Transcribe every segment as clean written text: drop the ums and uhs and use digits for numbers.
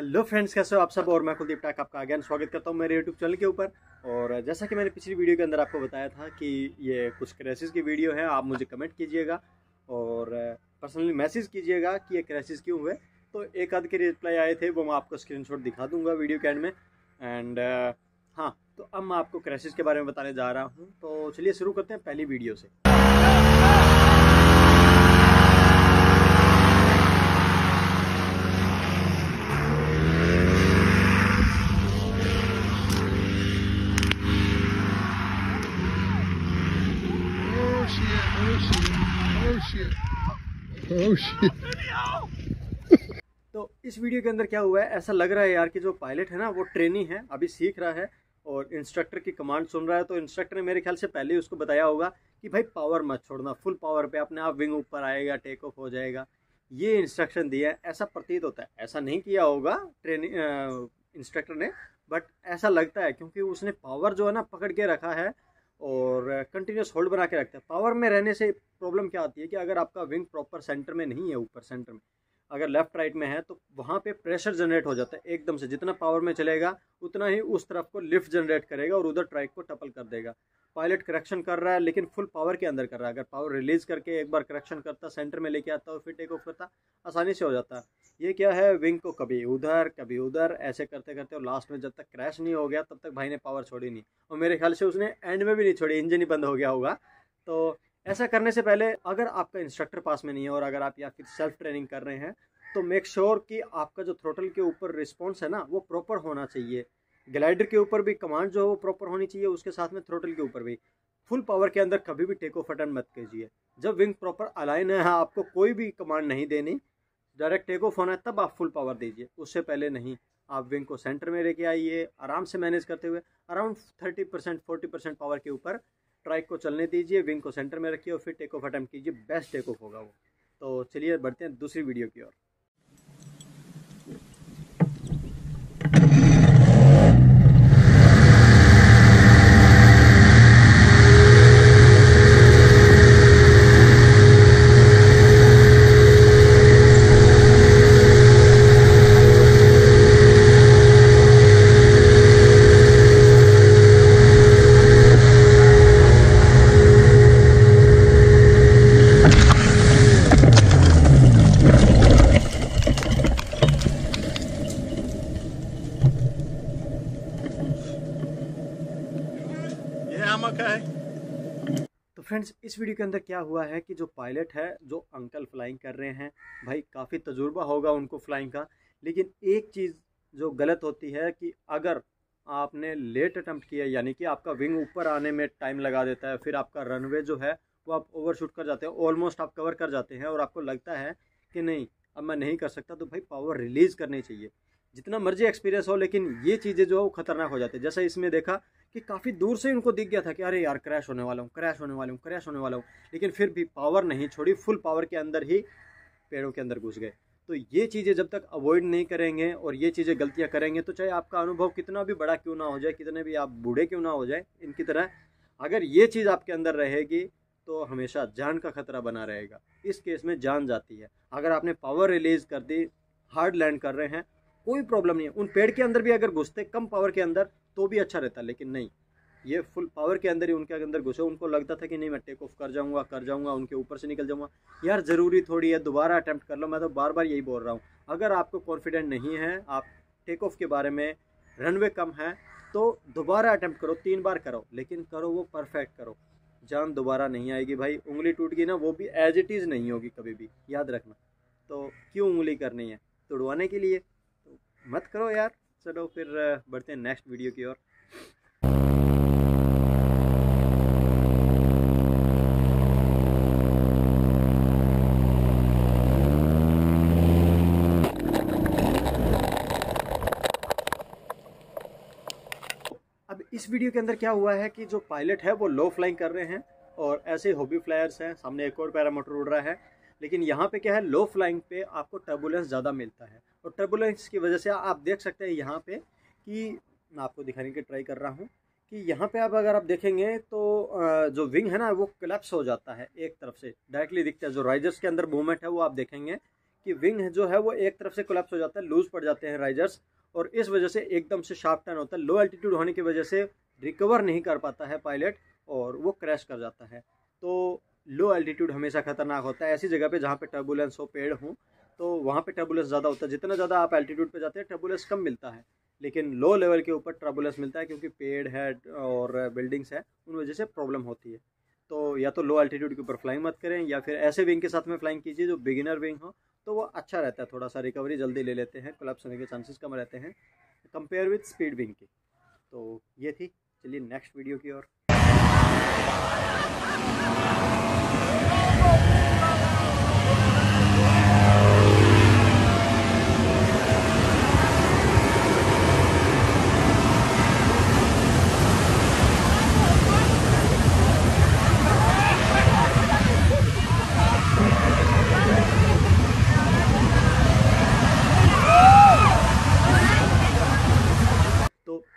Hello friends, कैसे हो आप सब। और मैं कुलदीप टाक आपका अगेन स्वागत करता हूं मेरे यूट्यूब चैनल के ऊपर। और जैसा कि मैंने पिछली वीडियो के अंदर आपको बताया था कि ये कुछ क्रैशेस की वीडियो है, आप मुझे कमेंट कीजिएगा और पर्सनली मैसेज कीजिएगा कि ये क्रैशेस क्यों हुए। तो एक आध के रिप्लाई आए थे, वो मैं आपको स्क्रीनशॉट दिखा दूंगा वीडियो के एंड में। एंड हाँ, तो अब मैं आपको क्रैशेस के बारे में बताने जा रहा हूँ। तो चलिए शुरू करते हैं पहली वीडियो से। Oh shit. तो इस वीडियो के अंदर क्या हुआ है, ऐसा लग रहा है यार कि जो पायलट है ना वो ट्रेनी है, अभी सीख रहा है और इंस्ट्रक्टर की कमांड सुन रहा है। तो इंस्ट्रक्टर ने मेरे ख्याल से पहले ही उसको बताया होगा कि भाई पावर मत छोड़ना, फुल पावर पे अपने आप विंग ऊपर आएगा, टेक ऑफ हो जाएगा। ये इंस्ट्रक्शन दिया है, ऐसा प्रतीत होता है। ऐसा नहीं किया होगा ट्रेनिंग इंस्ट्रक्टर ने, बट ऐसा लगता है क्योंकि उसने पावर जो है ना पकड़ के रखा है और कंटिन्यूस होल्ड बना के रखता है। पावर में रहने से प्रॉब्लम क्या आती है कि अगर आपका विंग प्रॉपर सेंटर में नहीं है, ऊपर सेंटर में अगर लेफ्ट राइट में है, तो वहाँ पे प्रेशर जनरेट हो जाता है एकदम से। जितना पावर में चलेगा उतना ही उस तरफ को लिफ्ट जनरेट करेगा और उधर ट्राइक को टपल कर देगा। पायलट करेक्शन कर रहा है लेकिन फुल पावर के अंदर कर रहा है। अगर पावर रिलीज करके एक बार करेक्शन करता, सेंटर में लेके आता और फिर टेक ऑफ करता, आसानी से हो जाता। ये क्या है, विंग को कभी उधर ऐसे करते करते और लास्ट में जब तक क्रैश नहीं हो गया तब तक भाई ने पावर छोड़ी नहीं। और मेरे ख्याल से उसने एंड में भी नहीं छोड़ी, इंजन ही बंद हो गया होगा। तो ऐसा करने से पहले अगर आपका इंस्ट्रक्टर पास में नहीं है और अगर आप या फिर सेल्फ ट्रेनिंग कर रहे हैं, तो मेक श्योर कि आपका जो थ्रोटल के ऊपर रिस्पॉन्स है ना वो प्रॉपर होना चाहिए। ग्लाइडर के ऊपर भी कमांड जो है वो प्रॉपर होनी चाहिए, उसके साथ में थ्रोटल के ऊपर भी। फुल पावर के अंदर कभी भी टेक ऑफ अटेम्प्ट मत कीजिए। जब विंग प्रॉपर अलाइन है, आपको कोई भी कमांड नहीं देनी, डायरेक्ट टेक ऑफ होना है तब आप फुल पावर दीजिए, उससे पहले नहीं। आप विंग को सेंटर में लेके आइए, आराम से मैनेज करते हुए अराउंड 30% 40% पावर के ऊपर ट्राइक को चलने दीजिए, विंग को सेंटर में रखिए और फिर टेक ऑफ अटेम्प्ट कीजिए। बेस्ट टेक ऑफ होगा वो। तो चलिए बढ़ते हैं दूसरी वीडियो की ओर। तो फ्रेंड्स, इस वीडियो के अंदर क्या हुआ है कि जो पायलट है, जो अंकल फ्लाइंग कर रहे हैं, भाई काफ़ी तजुर्बा होगा उनको फ्लाइंग का। लेकिन एक चीज़ जो गलत होती है कि अगर आपने लेट अटेम्प्ट किया, यानी कि आपका विंग ऊपर आने में टाइम लगा देता है, फिर आपका रनवे जो है वो आप ओवरशूट कर जाते हैं, ऑलमोस्ट आप कवर कर जाते हैं और आपको लगता है कि नहीं अब मैं नहीं कर सकता, तो भाई पावर रिलीज़ करनी चाहिए। जितना मर्जी एक्सपीरियंस हो, लेकिन ये चीज़ें जो है वो खतरनाक हो जाती है। जैसे इसमें देखा कि काफ़ी दूर से उनको दिख गया था कि अरे यार क्रैश होने वाला हूँ, क्रैश होने वाला हूँ, क्रैश होने वाला हूँ, लेकिन फिर भी पावर नहीं छोड़ी, फुल पावर के अंदर ही पेड़ों के अंदर घुस गए। तो ये चीज़ें जब तक अवॉइड नहीं करेंगे और ये चीज़ें गलतियाँ करेंगे, तो चाहे आपका अनुभव कितना भी बड़ा क्यों ना हो जाए, कितने भी आप बूढ़े क्यों ना हो जाए इनकी तरह, अगर ये चीज़ आपके अंदर रहेगी तो हमेशा जान का खतरा बना रहेगा। इस केस में जान जाती है। अगर आपने पावर रिलीज कर दी, हार्ड लैंड कर रहे हैं, कोई प्रॉब्लम नहीं है। उन पेड़ के अंदर भी अगर घुसते कम पावर के अंदर तो भी अच्छा रहता, लेकिन नहीं, ये फुल पावर के अंदर ही उनके अंदर घुसे। उनको लगता था कि नहीं मैं टेक ऑफ कर जाऊंगा, उनके ऊपर से निकल जाऊंगा। यार ज़रूरी थोड़ी है, दोबारा अटैम्प्ट कर लो। मैं तो बार बार यही बोल रहा हूँ, अगर आपको कॉन्फिडेंट नहीं है आप टेक ऑफ के बारे में, रनवे कम है, तो दोबारा अटैम्प्ट करो, 3 बार करो, लेकिन करो वो परफेक्ट करो। जान दोबारा नहीं आएगी भाई। उंगली टूट गई ना, वो भी एज इट इज़ नहीं होगी कभी भी, याद रखना। तो क्यों उंगली करनी है, तुड़वाने के लिए? तो मत करो यार। चलो फिर बढ़ते हैं नेक्स्ट वीडियो की ओर। अब इस वीडियो के अंदर क्या हुआ है कि जो पायलट है वो लो फ्लाइंग कर रहे हैं और ऐसे हॉबी फ्लायर्स हैं, सामने एक और पैरामोटर उड़ रहा है। लेकिन यहाँ पे क्या है, लो फ्लाइंग पे आपको टर्बुलेंस ज़्यादा मिलता है और टर्बुलेंस की वजह से आप देख सकते हैं यहाँ पे कि मैं आपको दिखाने की ट्राई कर रहा हूँ कि यहाँ पे अगर आप देखेंगे तो जो विंग है ना वो कोलैप्स हो जाता है एक तरफ से, डायरेक्टली दिखता है। जो राइजर्स के अंदर मूवमेंट है वो आप देखेंगे कि विंग जो है वो एक तरफ से कोलैप्स हो जाता है, लूज पड़ जाते हैं राइजर्स, और इस वजह से एकदम से शार्प टर्न होता है। लो एल्टीट्यूड होने की वजह से रिकवर नहीं कर पाता है पायलट और वो क्रैश कर जाता है। तो लो एल्टीट्यूड हमेशा खतरनाक होता है। ऐसी जगह पे जहाँ पे टर्बुलेंस हो, पेड़ हो, तो वहाँ पे टर्बुलेंस ज़्यादा होता है। जितना ज़्यादा आप एल्टीट्यूड पे जाते हैं टर्बुलेंस कम मिलता है, लेकिन लो लेवल के ऊपर टर्बुलेंस मिलता है क्योंकि पेड़ है और बिल्डिंग्स है, उन वजह से प्रॉब्लम होती है। तो या तो लो एल्टीट्यूड के ऊपर फ्लाइंग मत करें, या फिर ऐसे विंग के साथ में फ्लाइंग कीजिए जो बिगिनर विंग हो, तो वो अच्छा रहता है। थोड़ा सा रिकवरी जल्दी ले लेते हैं, कोलैप्स होने के चांसेस कम रहते हैं कंपेयर विद स्पीड विंग की। तो ये थी, चलिए नेक्स्ट वीडियो की ओर।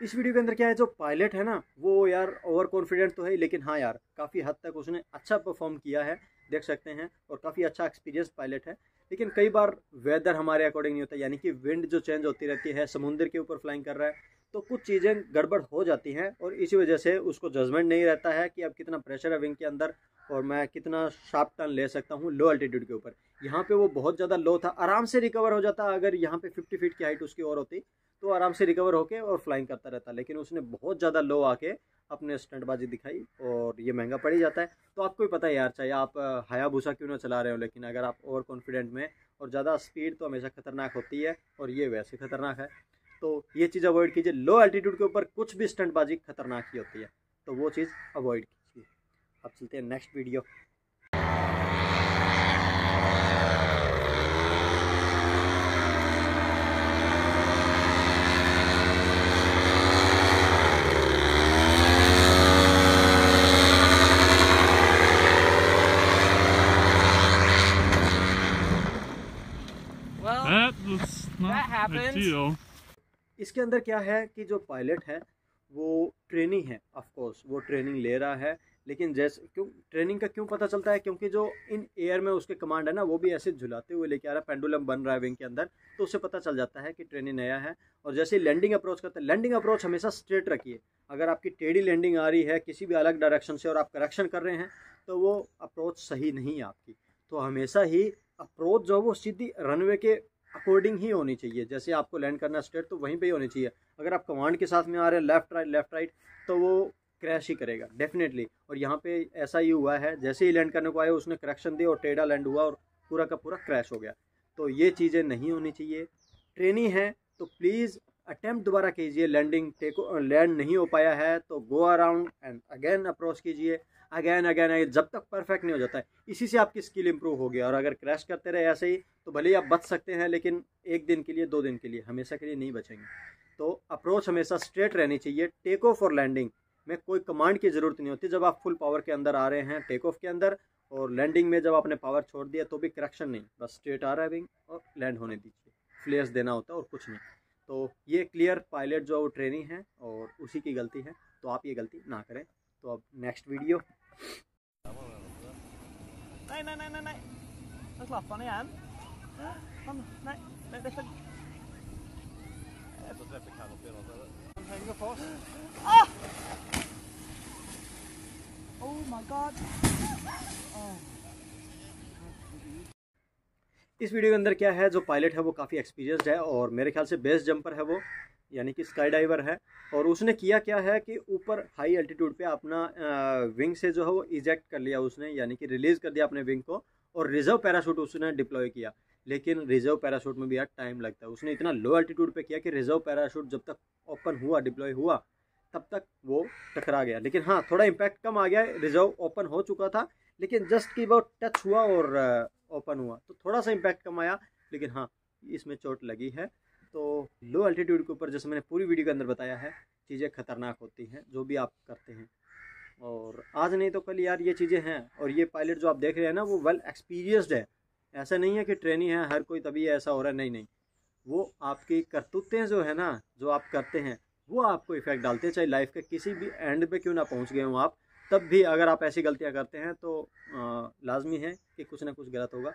इस वीडियो के अंदर क्या है, जो पायलट है ना वो यार ओवर कॉन्फिडेंट तो है, लेकिन हाँ यार काफ़ी हद तक उसने अच्छा परफॉर्म किया है, देख सकते हैं, और काफ़ी अच्छा एक्सपीरियंस पायलट है। लेकिन कई बार वेदर हमारे अकॉर्डिंग नहीं होता, यानी कि विंड जो चेंज होती रहती है, समुद्र के ऊपर फ्लाइंग कर रहा है, तो कुछ चीज़ें गड़बड़ हो जाती हैं और इसी वजह से उसको जजमेंट नहीं रहता है कि अब कितना प्रेशर है विंग के अंदर और मैं कितना शार्प टर्न ले सकता हूँ लो एल्टीट्यूड के ऊपर। यहाँ पे वो बहुत ज़्यादा लो था, आराम से रिकवर हो जाता। अगर यहाँ पे 50 फीट की हाइट उसकी और होती तो आराम से रिकवर होके और फ्लाइंग करता रहता, लेकिन उसने बहुत ज़्यादा लो आके अपने स्टंटबाजी दिखाई और ये महंगा पड़ ही जाता है। तो आपको ही पता है यार, चाहे आप हायाबुसा क्यों ना चला रहे हो, लेकिन अगर आप ओवर कॉन्फिडेंट में और ज़्यादा स्पीड तो हमेशा खतरनाक होती है, और ये वैसे खतरनाक है। तो ये चीज़ अवॉइड कीजिए। लो एल्टीट्यूड के ऊपर कुछ भी स्टंटबाजी खतरनाक ही होती है, तो वो चीज़ अवॉइड कीजिए। अब चलते हैं नेक्स्ट वीडियो। इसके अंदर क्या है कि जो पायलट है वो ट्रेनिंग है, ऑफ कोर्स वो ट्रेनिंग ले रहा है, लेकिन जैसे क्यों ट्रेनिंग का क्यों पता चलता है, क्योंकि जो इन एयर में उसके कमांड है ना वो भी ऐसे झुलाते हुए लेके आ रहा है, पेंडुलम बन रहा है विंग के अंदर, तो उससे पता चल जाता है कि ट्रेनिंग नया है। और जैसे लैंडिंग अप्रोच करता है, लैंडिंग अप्रोच हमेशा स्ट्रेट रखिए। अगर आपकी टेढ़ी लैंडिंग आ रही है किसी भी अलग डायरेक्शन से और आप करेक्शन कर रहे हैं तो वो अप्रोच सही नहीं है आपकी। तो हमेशा ही अप्रोच जो है वो सीधी रनवे के अकॉर्डिंग ही होनी चाहिए। जैसे आपको लैंड करना स्ट्रेट तो वहीं पे ही होनी चाहिए। अगर आप कमांड के साथ में आ रहे हैं लेफ्ट राइट तो वो क्रैश ही करेगा डेफिनेटली। और यहाँ पे ऐसा ही हुआ है, जैसे ही लैंड करने को आया उसने करेक्शन दी और टेढ़ा लैंड हुआ और पूरा का पूरा क्रैश हो गया। तो ये चीज़ें नहीं होनी चाहिए। ट्रेनी है तो प्लीज़ अटेम्प्ट दोबारा कीजिए। लैंड नहीं हो पाया है तो go around and again approach कीजिए, अगेन जब तक परफेक्ट नहीं हो जाता है। इसी से आपकी स्किल इंप्रूव होगी। और अगर क्रैश करते रहे ऐसे ही तो भले ही आप बच सकते हैं, लेकिन एक दिन के लिए 2 दिन के लिए, हमेशा के लिए नहीं बचेंगे। तो अप्रोच हमेशा स्ट्रेट रहनी चाहिए। टेक ऑफ और लैंडिंग में कोई कमांड की ज़रूरत नहीं होती। जब आप फुल पावर के अंदर आ रहे हैं टेक ऑफ के अंदर, और लैंडिंग में जब आपने पावर छोड़ दिया तो भी करेक्शन नहीं, बस स्ट्रेट आ रहा है विंग और लैंड होने दीजिए। फ्लेयर्स देना होता है और कुछ नहीं। तो ये क्लियर पायलट जो ट्रेनिंग है और उसी की गलती है, तो आप ये गलती ना करें। तो अब next video. Nej. Så slapp han igjen. Nei, det er ikke... Så treffer Canopy nå, så er det... Han henger fast. Ah! Oh my god. इस वीडियो के अंदर क्या है, जो पायलट है वो काफ़ी एक्सपीरियंस्ड है और मेरे ख्याल से बेस्ट जंपर है वो, यानी कि स्काई डाइवर है। और उसने किया क्या है कि ऊपर हाई एल्टीट्यूड पे अपना विंग से जो है वो इजेक्ट कर लिया उसने, यानी कि रिलीज़ कर दिया अपने विंग को, और रिजर्व पैराशूट उसने डिप्लॉय किया। लेकिन रिजर्व पैराशूट में भी यार टाइम लगता है। उसने इतना लो एल्टीट्यूड पे किया कि रिजर्व पैराशूट जब तक ओपन हुआ, डिप्लॉय हुआ, तब तक वो टकरा गया। लेकिन हाँ, थोड़ा इम्पैक्ट कम आ गया। रिजर्व ओपन हो चुका था, लेकिन जस्ट की बहुत टच हुआ और ओपन हुआ, तो थोड़ा सा इम्पैक्ट कम आया। लेकिन हाँ, इसमें चोट लगी है। तो लो एल्टीट्यूड के ऊपर, जैसे मैंने पूरी वीडियो के अंदर बताया है, चीज़ें खतरनाक होती हैं जो भी आप करते हैं। और आज नहीं तो कल यार ये चीज़ें हैं। और ये पायलट जो आप देख रहे हैं ना वो वेल एक्सपीरियंस्ड है। ऐसा नहीं है कि ट्रेनी है हर कोई तभी ऐसा हो रहा है, नहीं। वो आपकी करतूतें जो है ना, जो आप करते हैं, वो आपको इफेक्ट डालते हैं। चाहे लाइफ के किसी भी एंड पे क्यों ना पहुंच गए हो आप, तब भी अगर आप ऐसी गलतियां करते हैं तो लाजमी है कि कुछ ना कुछ गलत होगा।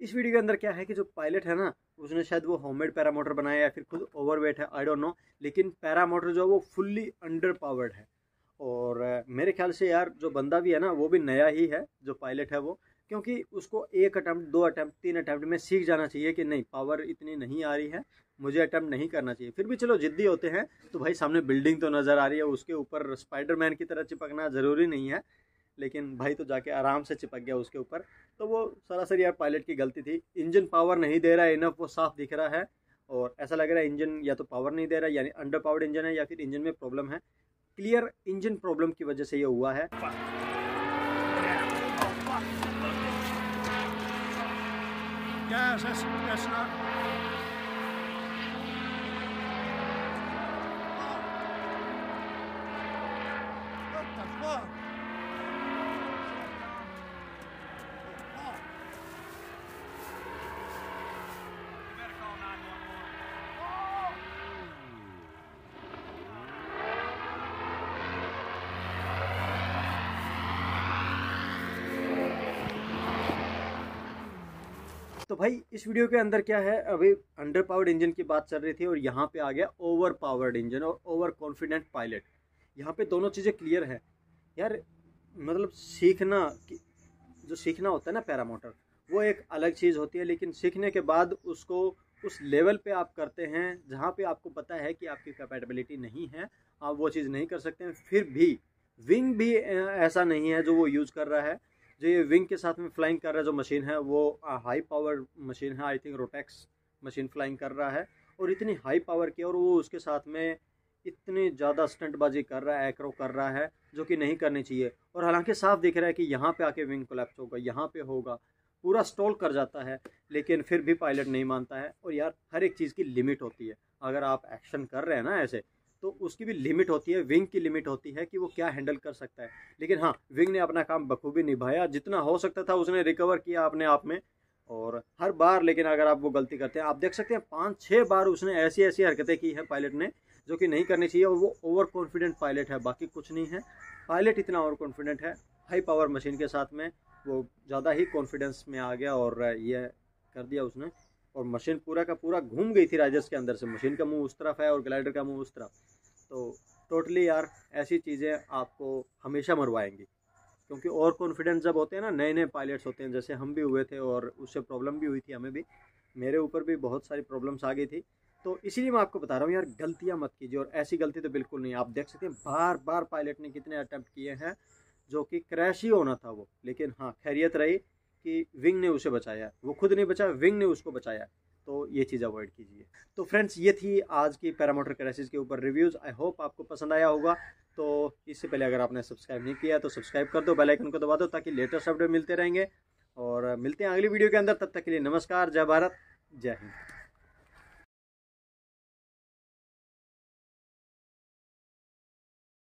इस वीडियो के अंदर क्या है कि जो पायलट है ना, उसने शायद वो होममेड पैरामोटर बनाया या फिर खुद ओवरवेट है, आई डोंट नो, लेकिन पैरामोटर जो है वो फुल्ली अंडर पावर्ड है। और मेरे ख्याल से यार जो बंदा भी है ना वो भी नया ही है, जो पायलट है वो, क्योंकि उसको 1 अटैम्प्ट 2 अटैम्प्ट 3 अटैम्प्ट में सीख जाना चाहिए कि नहीं पावर इतनी नहीं आ रही है, मुझे अटैम्प्ट नहीं करना चाहिए। फिर भी चलो जिद्दी होते हैं तो भाई सामने बिल्डिंग तो नज़र आ रही है, उसके ऊपर स्पाइडरमैन की तरह चिपकना ज़रूरी नहीं है, लेकिन भाई तो जाके आराम से चिपक गया उसके ऊपर। तो वो सरासर यार पायलट की गलती थी। इंजन पावर नहीं दे रहा है इनफ, वो साफ दिख रहा है और ऐसा लग रहा है इंजन या तो पावर नहीं दे रहा है, यानी अंडर पावर्ड इंजन है, या फिर इंजन में प्रॉब्लम है। क्लियर इंजन प्रॉब्लम की वजह से ये हुआ है। Yes, that's not. What the fuck? You better call 911. तो भाई इस वीडियो के अंदर क्या है, अभी अंडर पावर्ड इंजन की बात चल रही थी और यहाँ पे आ गया ओवर पावर्ड इंजन और ओवर कॉन्फिडेंट पायलट। यहाँ पे दोनों चीज़ें क्लियर है यार। मतलब सीखना, जो सीखना होता है ना पैरामोटर, वो एक अलग चीज़ होती है, लेकिन सीखने के बाद उसको उस लेवल पे आप करते हैं जहाँ पे आपको पता है कि आपकी कैपेबिलिटी नहीं है, आप वो चीज़ नहीं कर सकते हैं। फिर भी विंग भी ऐसा नहीं है जो वो यूज़ कर रहा है। जो ये विंग के साथ में फ्लाइंग कर रहा है जो मशीन है, वो हाई पावर मशीन है, I think Rotex machine flying कर रहा है, और इतनी हाई पावर की, और वो उसके साथ में इतनी ज़्यादा स्टंटबाजी कर रहा है, एक्रो कर रहा है, जो कि नहीं करनी चाहिए। और हालांकि साफ दिख रहा है कि यहाँ पे आके विंग कोलैप्स होगा, यहाँ पे होगा, पूरा स्टॉल कर जाता है, लेकिन फिर भी पायलट नहीं मानता है। और यार हर एक चीज़ की लिमिट होती है। अगर आप एक्शन कर रहे हैं ना ऐसे, तो उसकी भी लिमिट होती है, विंग की लिमिट होती है कि वो क्या हैंडल कर सकता है। लेकिन हाँ, विंग ने अपना काम बखूबी निभाया, जितना हो सकता था उसने रिकवर किया अपने आप में। और हर बार, लेकिन अगर आप वो गलती करते हैं, आप देख सकते हैं 5-6 बार उसने ऐसी ऐसी हरकतें की है पायलट ने जो कि नहीं करनी चाहिए। और वो ओवर कॉन्फिडेंट पायलट है, बाकी कुछ नहीं है। पायलट इतना ओवर कॉन्फिडेंट है, हाई पावर मशीन के साथ में वो ज़्यादा ही कॉन्फिडेंस में आ गया और ये कर दिया उसने। और मशीन पूरा का पूरा घूम गई थी राइडर्स के अंदर से। मशीन का मुंह उस तरफ है और ग्लाइडर का मुंह उस तरफ। तो टोटली यार ऐसी चीज़ें आपको हमेशा मरवाएंगी, क्योंकि और कॉन्फिडेंस जब होते हैं ना, नए नए पायलट्स होते हैं, जैसे हम भी हुए थे और उससे प्रॉब्लम भी हुई थी हमें भी, मेरे ऊपर भी बहुत सारी प्रॉब्लम्स आ गई थी। तो इसीलिए मैं आपको बता रहा हूँ यार, गलतियाँ मत कीजिए। और ऐसी गलती तो बिल्कुल नहीं। आप देख सकते हैं बार बार पायलट ने कितने अटैम्प्ट किए हैं, जो कि क्रैश ही होना था वो, लेकिन हाँ खैरियत रही कि विंग ने उसे बचाया। वो खुद नहीं बचा, विंग ने उसको बचाया। तो ये चीज़ अवॉइड कीजिए। तो फ्रेंड्स, ये थी आज की पैरामोटर क्रैशेस के ऊपर रिव्यूज़। आई होप आपको पसंद आया होगा। तो इससे पहले अगर आपने सब्सक्राइब नहीं किया तो सब्सक्राइब कर दो, बेल आइकन को दबा दो, ताकि लेटेस्ट अपडेट मिलते रहेंगे। और मिलते हैं अगली वीडियो के अंदर। तब तक के लिए नमस्कार, जय भारत, जय हिंद।